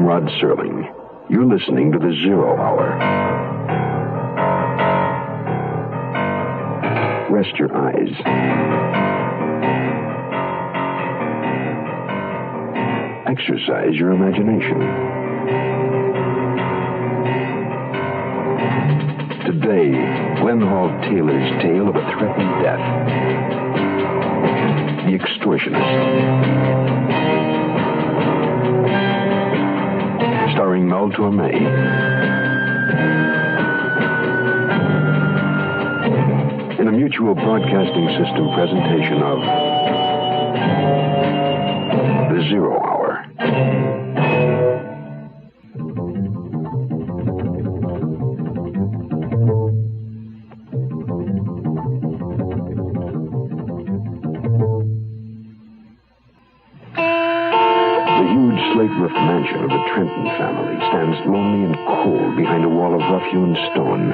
Rod Serling. You're listening to The Zero Hour. Rest your eyes. Exercise your imagination. Today, Glenn Hall Taylor's tale of a threatened death. The Extortionist. Starring Mel Torme. In a Mutual Broadcasting System presentation of The Zero Hour. Slate-roofed mansion of the Trenton family stands lonely and cold behind a wall of rough-hewn stone.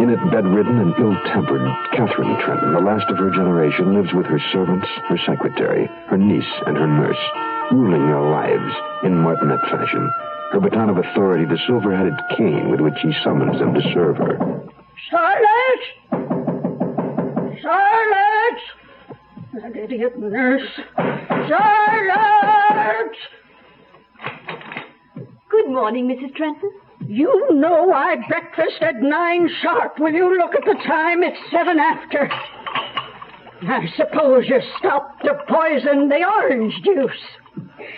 In it, bedridden and ill-tempered, Catherine Trenton, the last of her generation, lives with her servants, her secretary, her niece, and her nurse, ruling their lives in martinet fashion, her baton of authority the silver-headed cane with which he summons them to serve her. Charlotte! Charlotte! That idiot nurse. Charlotte! Good morning, Mrs. Trenton. You know I breakfast at 9 sharp. Will you look at the time? It's 7 after. I suppose you stopped to poison the orange juice.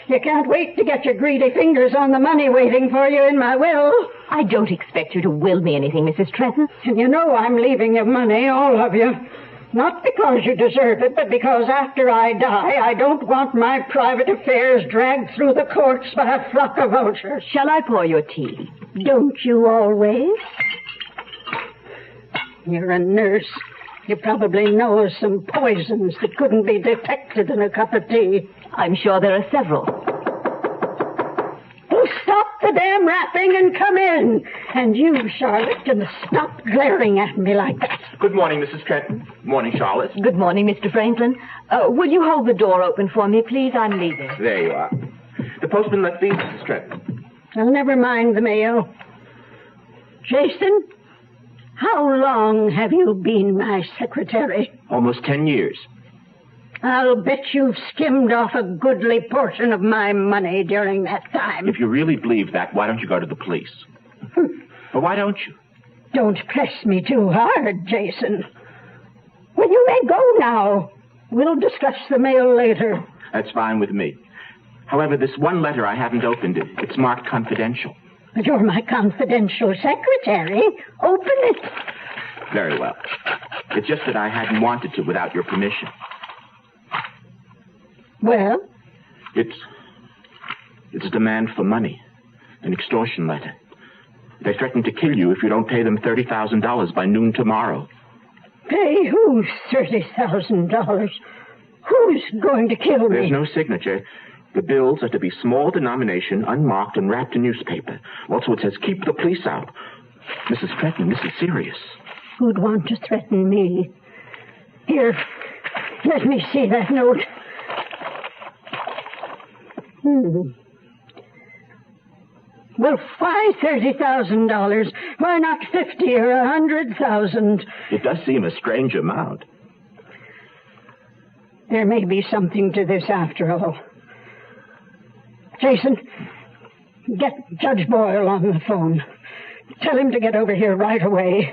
You can't wait to get your greedy fingers on the money waiting for you in my will. I don't expect you to will me anything, Mrs. Trenton. And you know I'm leaving you money, all of you. Not because you deserve it, but because after I die, I don't want my private affairs dragged through the courts by a flock of vultures. Shall I pour your tea? Don't you always? You're a nurse. You probably know of some poisons that couldn't be detected in a cup of tea. I'm sure there are several. Well, stop the damn rapping and come in. And you, Charlotte, can stop glaring at me like that. Good morning, Mrs. Trenton. Morning, Charlotte. Good morning, Mr. Franklin. Will you hold the door open for me, please? I'm leaving. There you are. The postman left these, Mrs. Trenton. Well, never mind the mail. Jason, how long have you been my secretary? Almost 10 years. I'll bet you've skimmed off a goodly portion of my money during that time. If you really believe that, why don't you go to the police? Or why don't you? Don't press me too hard, Jason. Well, you may go now. We'll discuss the mail later. That's fine with me. However, this one letter I haven't opened it. It's marked confidential. But you're my confidential secretary. Open it. Very well. It's just that I hadn't wanted to without your permission. Well? It's a demand for money. An extortion letter. They threaten to kill you if you don't pay them $30,000 by noon tomorrow. Pay who $30,000? Who's going to kill me? There's no signature. The bills are to be small denomination, unmarked, and wrapped in newspaper. Also, it says, keep the police out. Mrs. Trenton, this is serious. Who'd want to threaten me? Here, let me see that note. Well, why $30,000? Why not 50 or 100,000? It does seem a strange amount. There may be something to this after all. Jason, get Judge Boyle on the phone. Tell him to get over here right away.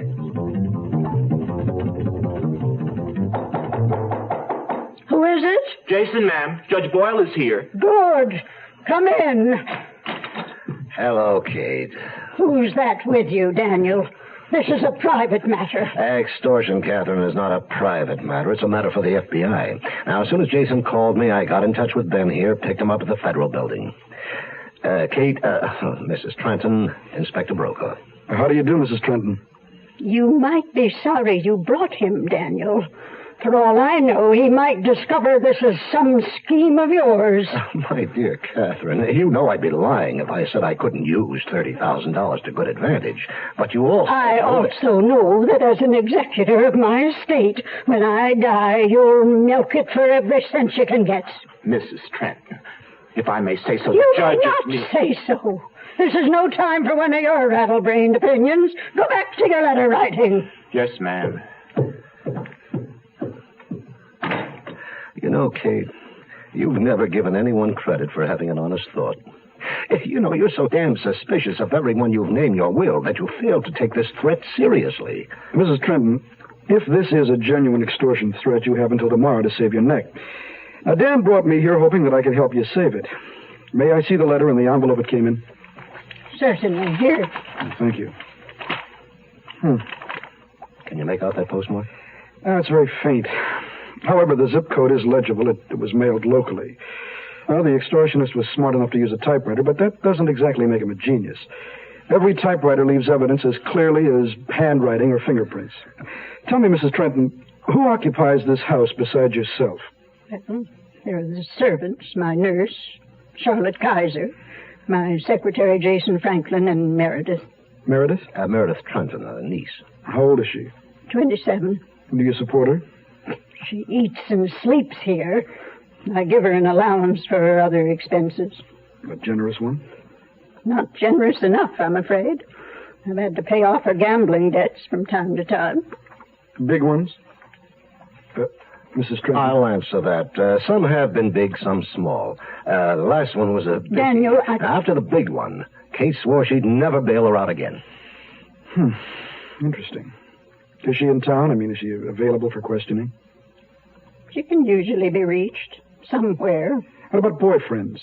Who is it? Jason, ma'am. Judge Boyle is here. Good. Come in. Hello, Kate. Who's that with you, Daniel? This is a private matter. Extortion, Catherine, is not a private matter. It's a matter for the FBI. Now, as soon as Jason called me, I got in touch with Ben here, picked him up at the Federal Building. Kate, Mrs. Trenton, Inspector Brokaw. How do you do, Mrs. Trenton? You might be sorry you brought him, Daniel. For all I know, he might discover this is some scheme of yours. My dear Catherine, you know I'd be lying if I said I couldn't use $30,000 to good advantage. But you also... I also know that as an executor of my estate, when I die, you'll milk it for every cent you can get. Mrs. Trenton, If I may say so, You the judge may not say so. This is no time for one of your rattle-brained opinions. Go back to your letter writing. Yes, ma'am. You know, Kate, you've never given anyone credit for having an honest thought. You know, you're so damn suspicious of everyone you've named your will that you fail to take this threat seriously. Mrs. Trenton, if this is a genuine extortion threat, you have until tomorrow to save your neck. Now, Dan brought me here hoping that I could help you save it. May I see the letter and the envelope it came in? Certainly. Here. Thank you. Can you make out that postmark? It's very faint. However, the zip code is legible. It was mailed locally. Well, the extortionist was smart enough to use a typewriter, but that doesn't exactly make him a genius. Every typewriter leaves evidence as clearly as handwriting or fingerprints. Tell me, Mrs. Trenton, who occupies this house besides yourself? There are the servants, my nurse, Charlotte Kaiser, my secretary, Jason Franklin, and Meredith. Meredith? Meredith Trenton, a niece. How old is she? 27. Do you support her? She eats and sleeps here. I give her an allowance for her other expenses. A generous one? Not generous enough, I'm afraid. I've had to pay off her gambling debts from time to time. Big ones? Mrs. Trenton? I'll answer that. Some have been big, some small. The last one was a big... Daniel, After the big one, Kate swore she'd never bail her out again. Interesting. Is she in town? I mean, is she available for questioning? She can usually be reached somewhere. What about boyfriends?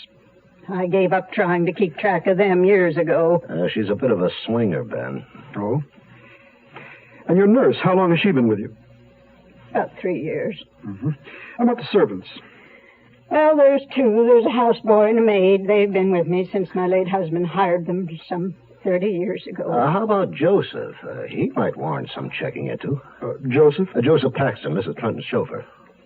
I gave up trying to keep track of them years ago. She's a bit of a swinger, Ben. Oh? And your nurse, how long has she been with you? About 3 years. Mm-hmm. How about the servants? Well, there's two. There's a houseboy and a maid. They've been with me since my late husband hired them some 30 years ago. How about Joseph? He might warrant some checking into. Joseph? Joseph Paxton, Mrs. Trenton's chauffeur.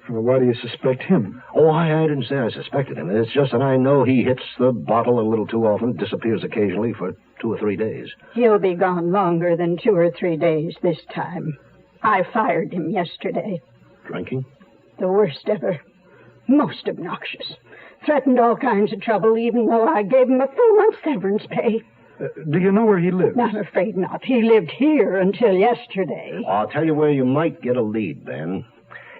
Well, why do you suspect him? Oh, I didn't say I suspected him. It's just that I know he hits the bottle a little too often, disappears occasionally for 2 or 3 days. He'll be gone longer than 2 or 3 days this time. I fired him yesterday. Drinking? The worst ever. Most obnoxious. Threatened all kinds of trouble, even though I gave him a full month's severance pay. Do you know where he lives? I'm afraid not. He lived here until yesterday. I'll tell you where you might get a lead, Ben.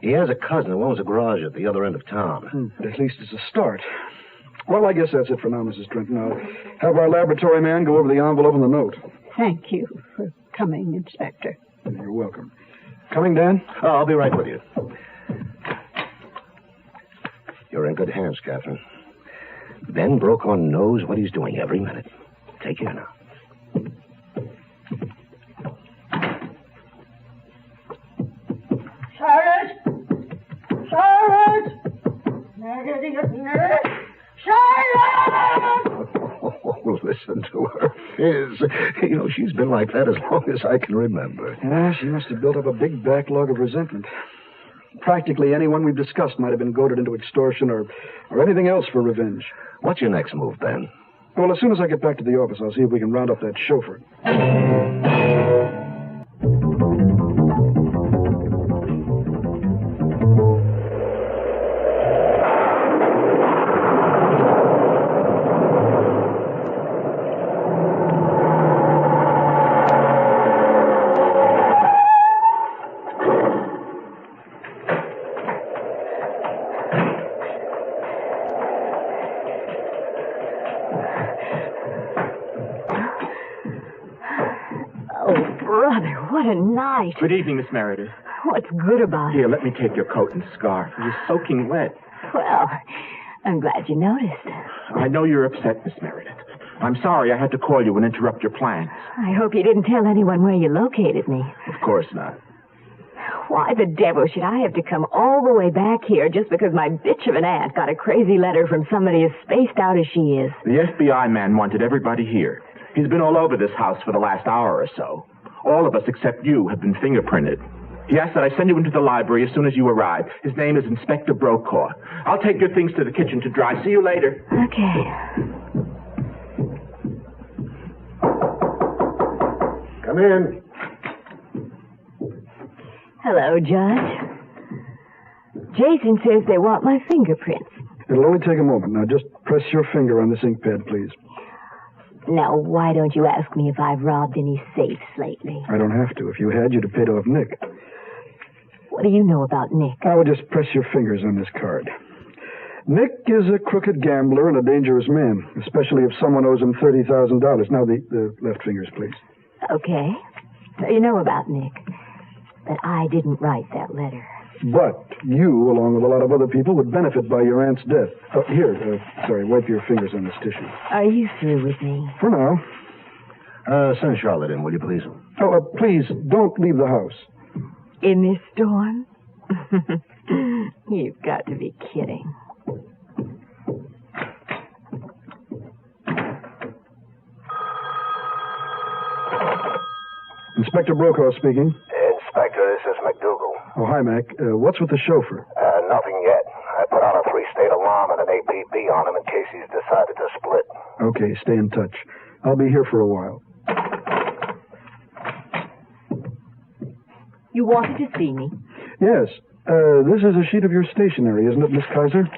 He has a cousin who owns a garage at the other end of town. At least it's a start. Well, I guess that's it for now, Mrs. Trenton. I'll have our laboratory man go over the envelope and the note. Thank you for coming, Inspector. You're welcome. Coming, Dan? Oh, I'll be right with you. You're in good hands, Catherine. Ben Brokaw knows what he's doing every minute. Take care now. Charlotte! Charlotte! Charlotte! Oh, listen to her fizz. You know, she's been like that as long as I can remember. Yeah, she must have built up a big backlog of resentment. Practically anyone we've discussed might have been goaded into extortion or anything else for revenge. What's your next move, Ben? Well, as soon as I get back to the office, I'll see if we can round up that chauffeur. What a night. Good evening, Miss Meredith. What's good about it? Here, let me take your coat and scarf. You're soaking wet. Well, I'm glad you noticed. I know you're upset, Miss Meredith. I'm sorry I had to call you and interrupt your plans. I hope you didn't tell anyone where you located me. Of course not. Why the devil should I have to come all the way back here just because my bitch of an aunt got a crazy letter from somebody as spaced out as she is? The FBI man wanted everybody here. He's been all over this house for the last hour or so. All of us except you have been fingerprinted. He asked that I send you into the library as soon as you arrive. His name is Inspector Brokaw. I'll take your things to the kitchen to dry. See you later. Okay. Come in. Hello, Judge. Jason says they want my fingerprints. It'll only take a moment. Now, just press your finger on this ink pad, please. Now, why don't you ask me if I've robbed any safes lately? I don't have to. If you had, you'd have paid off Nick. What do you know about Nick? I will just press your fingers on this card. Nick is a crooked gambler and a dangerous man, especially if someone owes him $30,000. Now, the left fingers, please. Okay. So you know about Nick. But I didn't write that letter. But you, along with a lot of other people, would benefit by your aunt's death. Sorry, wipe your fingers on this tissue. Are you through with me? For now. Send Charlotte in, will you, please? Oh, please, don't leave the house. In this storm? You've got to be kidding. Inspector Brokaw speaking. Inspector, this is McDougal. Oh, hi, Mac. What's with the chauffeur? Nothing yet. I put on a 3-state alarm and an APB on him in case he's decided to split. Okay, stay in touch. I'll be here for a while. You wanted to see me? Yes. This is a sheet of your stationery, isn't it, Miss Kaiser?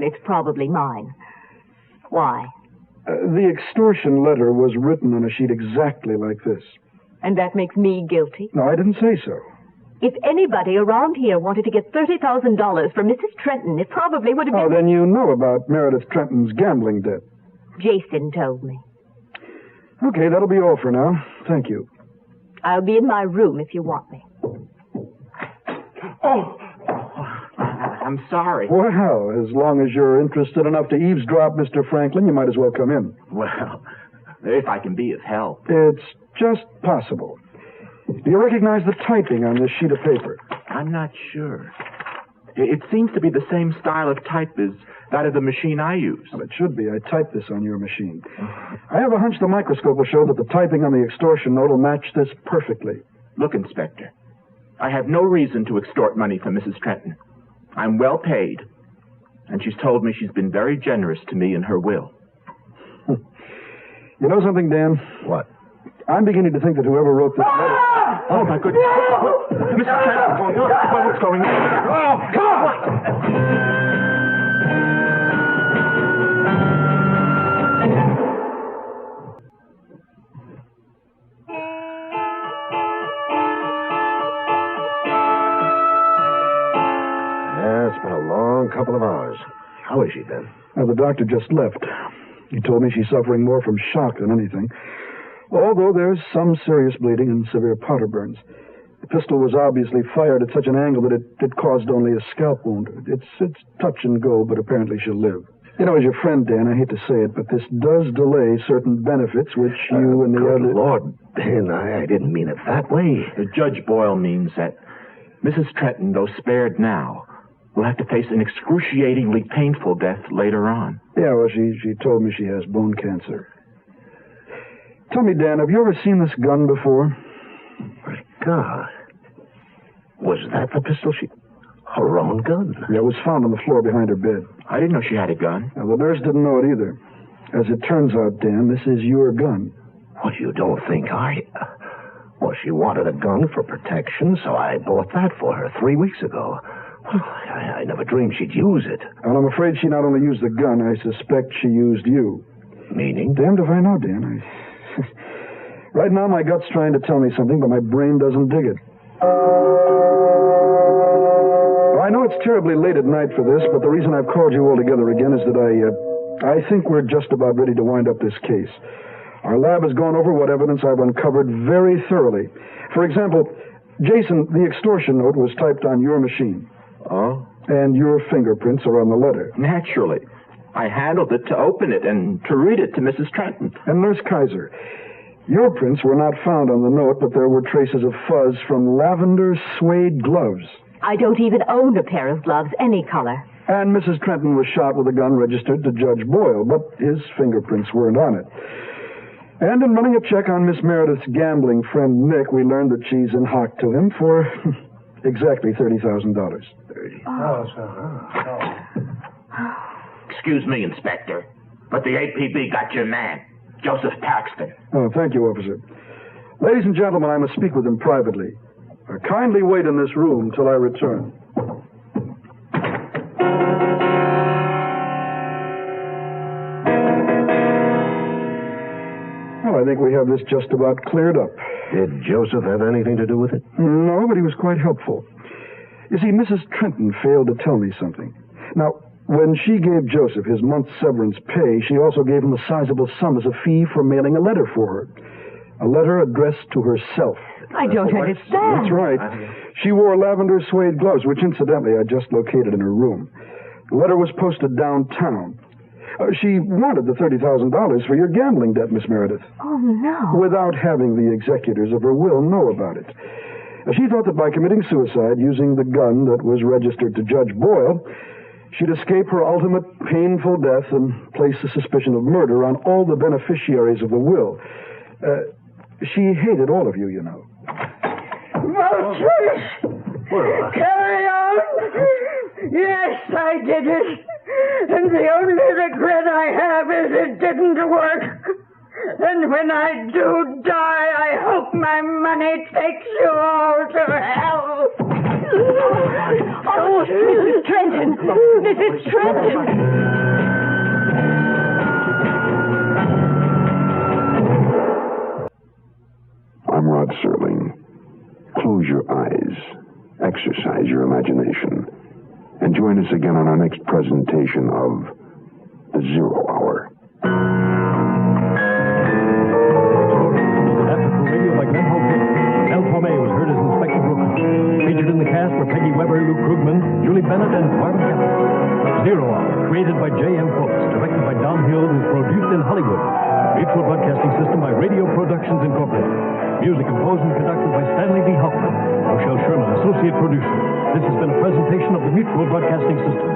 It's probably mine. Why? The extortion letter was written on a sheet exactly like this. And that makes me guilty? No, I didn't say so. If anybody around here wanted to get $30,000 from Mrs. Trenton, it probably would have been... Oh, then you know about Meredith Trenton's gambling debt. Jason told me. Okay, that'll be all for now. Thank you. I'll be in my room if you want me. Oh, I'm sorry. Well, as long as you're interested enough to eavesdrop, Mr. Franklin, you might as well come in. Well, if I can be of help. It's just possible. Do you recognize the typing on this sheet of paper? I'm not sure. It seems to be the same style of type as that of the machine I use. Well, it should be. I typed this on your machine. I have a hunch the microscope will show that the typing on the extortion note will match this perfectly. Look, Inspector, I have no reason to extort money from Mrs. Trenton. I'm well paid, and she's told me she's been very generous to me in her will. You know something, Dan? What? I'm beginning to think that whoever wrote this letter... Oh, my goodness. Mrs. Trenton, what's going on? Oh, come on! Yeah, it's been a long couple of hours. How has she been? Now, the doctor just left. He told me she's suffering more from shock than anything. Although there's some serious bleeding and severe powder burns. The pistol was obviously fired at such an angle that it caused only a scalp wound. It's touch and go, but apparently she'll live. You know, as your friend, Dan, I hate to say it, but this does delay certain benefits which you and the good other... Lord, Dan, I didn't mean it that way. Judge Boyle means that Mrs. Trenton, though spared now, will have to face an excruciatingly painful death later on. Yeah, well, she told me she has bone cancer. Tell me, Dan, have you ever seen this gun before? My God. Was that the pistol she... Her own gun? Yeah, it was found on the floor behind her bed. I didn't know she had a gun. Now, the nurse didn't know it either. As it turns out, Dan, this is your gun. Well, you don't think I... Well, she wanted a gun for protection, so I bought that for her 3 weeks ago. Well, I never dreamed she'd use it. And I'm afraid she not only used the gun, I suspect she used you. Meaning? Damned if I know, Dan. Right now, my gut's trying to tell me something, but my brain doesn't dig it. I know it's terribly late at night for this, but the reason I've called you all together again is that I think we're just about ready to wind up this case. Our lab has gone over what evidence I've uncovered very thoroughly. For example, Jason, the extortion note was typed on your machine. Oh? And your fingerprints are on the letter. Naturally. I handled it to open it and to read it to Mrs. Trenton. And Nurse Kaiser, your prints were not found on the note, but there were traces of fuzz from lavender suede gloves. I don't even own a pair of gloves, any color. And Mrs. Trenton was shot with a gun registered to Judge Boyle, but his fingerprints weren't on it. And in running a check on Miss Meredith's gambling friend Nick, we learned that she's in hock to him for exactly $30,000. Excuse me, Inspector, but the APB got your man, Joseph Paxton. Oh, thank you, officer. Ladies and gentlemen, I must speak with him privately. Kindly wait in this room till I return. I think we have this just about cleared up. Did Joseph have anything to do with it? No, but he was quite helpful. You see, Mrs. Trenton failed to tell me something. Now, when she gave Joseph his month's severance pay, she also gave him a sizable sum as a fee for mailing a letter for her. A letter addressed to herself. I don't understand. That's right. She wore lavender suede gloves, which incidentally I just located in her room. The letter was posted downtown. She wanted the $30,000 for your gambling debt, Miss Meredith. Oh, no. Without having the executors of her will know about it. She thought that by committing suicide using the gun that was registered to Judge Boyle, she'd escape her ultimate painful death and place the suspicion of murder on all the beneficiaries of the will. She hated all of you, you know. Vultures! Carry on! Yes, I did it. And the only regret I have is it didn't work. And when I do die, I hope my money takes you all to hell. Oh, Mrs. Trenton! Mrs. Trenton! I'm Rod Serling. Close your eyes, exercise your imagination, and join us again on our next presentation of The Zero Hour. El Tomé was heard as Inspector Brooks. Featured in the cast were Peggy Weber, Lou Krugman, Julie Bennett, and Martin Campbell. Zero Hour, created by J.M. Folks, directed by Don Hill, is produced in Hollywood. Mutual Broadcasting System by Radio Productions Incorporated. Music composed and conducted by Stanley D. Hoffman. Rochelle Sherman, associate producer. This has been a presentation of the Mutual Broadcasting System.